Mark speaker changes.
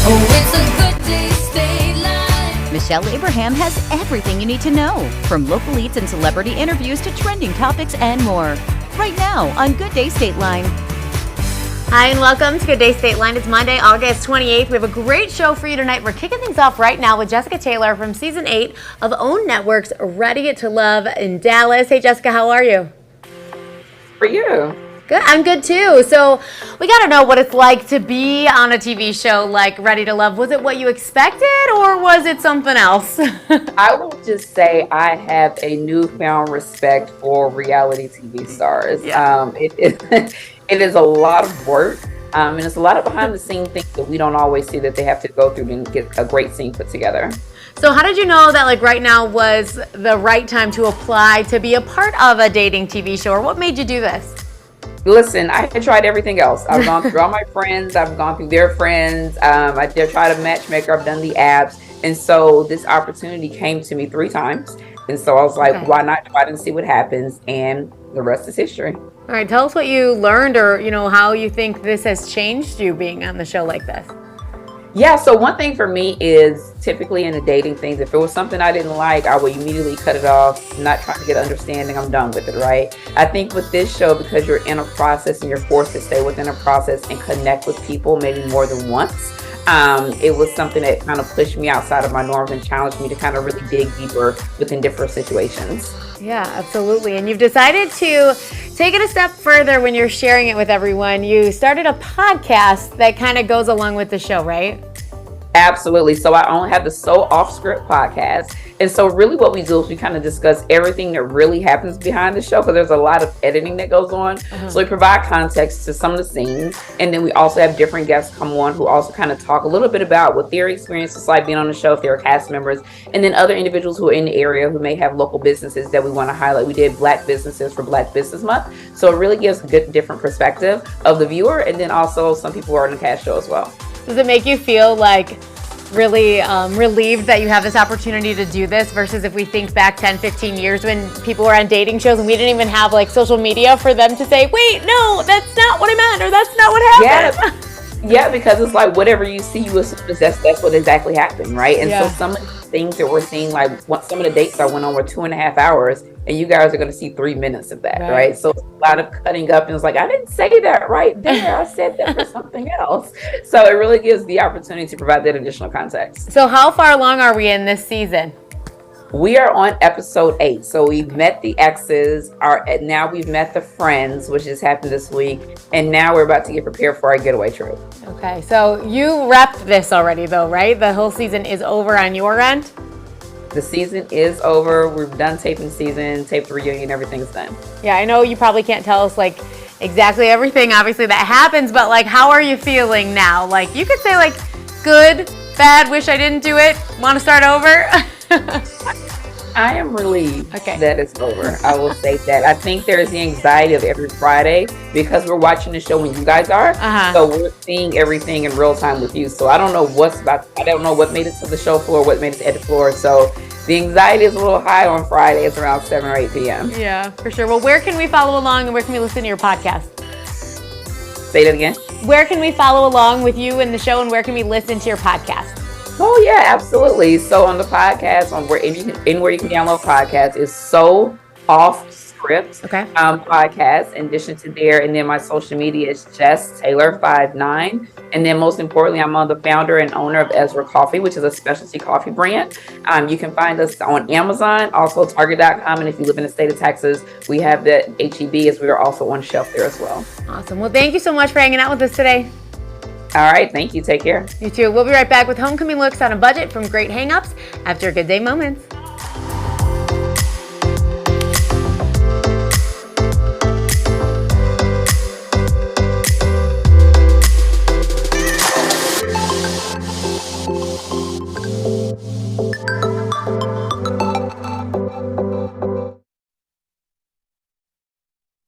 Speaker 1: Oh, it's a good day, stay live.
Speaker 2: Michelle Abraham has everything you need to know, from local eats and celebrity interviews to trending topics and more. Right now on Good Day State Line.
Speaker 3: Hi, and welcome to Good Day State Line. It's Monday, August 28th. We have a great show for you tonight. We're kicking things off right now with Jessica Taylor from Season 8 of OWN Network's Ready to Love in Dallas. Hey, Jessica, how are you?
Speaker 4: For you.
Speaker 3: Good. I'm good, too. So we got to know what it's like to be on a TV show like Ready to Love. Was it what you expected, or was it something else?
Speaker 4: I will just say I have a newfound respect for reality TV stars.
Speaker 3: Yeah.
Speaker 4: It is a lot of work, and it's a lot of behind-the-scenes things that we don't always see that they have to go through to get a great scene put together.
Speaker 3: So how did you know that right now was the right time to apply to be a part of a dating TV show, or what made you do this?
Speaker 4: Listen, I had tried everything else. I've gone through all my friends. I've gone through their friends. I did try to matchmaker. I've done the apps. And so this opportunity came to me 3 times. And so I was like, why not try it and see what happens? And the rest is history.
Speaker 3: All right, tell us what you learned, or how you think this has changed you being on the show like this.
Speaker 4: Yeah, so one thing for me is typically in the dating things, if it was something I didn't like, I would immediately cut it off, not trying to get understanding, I'm done with it, right? I think with this show, because you're in a process and you're forced to stay within a process and connect with people maybe more than once, it was something that kind of pushed me outside of my norms and challenged me to kind of really dig deeper within different situations.
Speaker 3: Yeah, absolutely. And you've decided to take it a step further when you're sharing it with everyone. You started a podcast that kind of goes along with the show, right?
Speaker 4: Absolutely. So I only have the So Off Script podcast. And so really what we do is we kind of discuss everything that really happens behind the show, because there's a lot of editing that goes on. So we provide context to some of the scenes. And then we also have different guests come on who also kind of talk a little bit about what their experience is like being on the show, if they're cast members, and then other individuals who are in the area who may have local businesses that we want to highlight. We did Black businesses for Black Business Month. So it really gives a good different perspective of the viewer. And then also some people are on the cast show as well.
Speaker 3: Does it make you feel like really relieved that you have this opportunity to do this versus if we think back 10, 15 years when people were on dating shows and we didn't even have social media for them to say, wait, no, that's not what I meant, or that's not what happened.
Speaker 4: Yeah, because it's like whatever you see, you assume that's what exactly happened, right? And so some of the things that we're seeing, like some of the dates I went on were 2.5 hours, and you guys are going to see 3 minutes of that, right? So it's a lot of cutting up, and it's like, I didn't say that right there. I said that for something else. So it really gives the opportunity to provide that additional context.
Speaker 3: So how far along are we in this season?
Speaker 4: We are on episode 8. So we've met the exes, now we've met the friends, which just happened this week. And now we're about to get prepared for our getaway trip.
Speaker 3: Okay, so you wrapped this already though, right? The whole season is over on your end?
Speaker 4: The season is over. We've done taping season, taped the reunion, everything's done.
Speaker 3: Yeah, I know you probably can't tell us exactly everything obviously that happens, but how are you feeling now? You could say good, bad, wish I didn't do it, want to start over?
Speaker 4: I am relieved that it's over. I will say that. I think there's the anxiety of every Friday because we're watching the show when you guys are. So we're seeing everything in real time with you. So I don't know I don't know what made it to the show floor, what made it to edit floor. So the anxiety is a little high on Fridays around 7 or 8 p.m.
Speaker 3: Yeah, for sure. Well, where can we follow along and where can we listen to your podcast?
Speaker 4: Say that again.
Speaker 3: Where can we follow along with you in the show, and where can we listen to your podcast?
Speaker 4: Oh yeah, absolutely. So on the podcast, anywhere you can download podcasts, is So Off Script podcast. In addition to there, and then my social media is Jess Taylor 59. And then most importantly, I'm the founder and owner of Ezra Coffee, which is a specialty coffee brand. You can find us on Amazon, also Target.com, and if you live in the state of Texas, we have the HEB, as we are also on shelf there as well.
Speaker 3: Awesome. Well, thank you so much for hanging out with us today.
Speaker 4: All right. Thank you. Take care.
Speaker 3: You too. We'll be right back with Homecoming Looks on a Budget from Great Hang-Ups after Good Day Moments.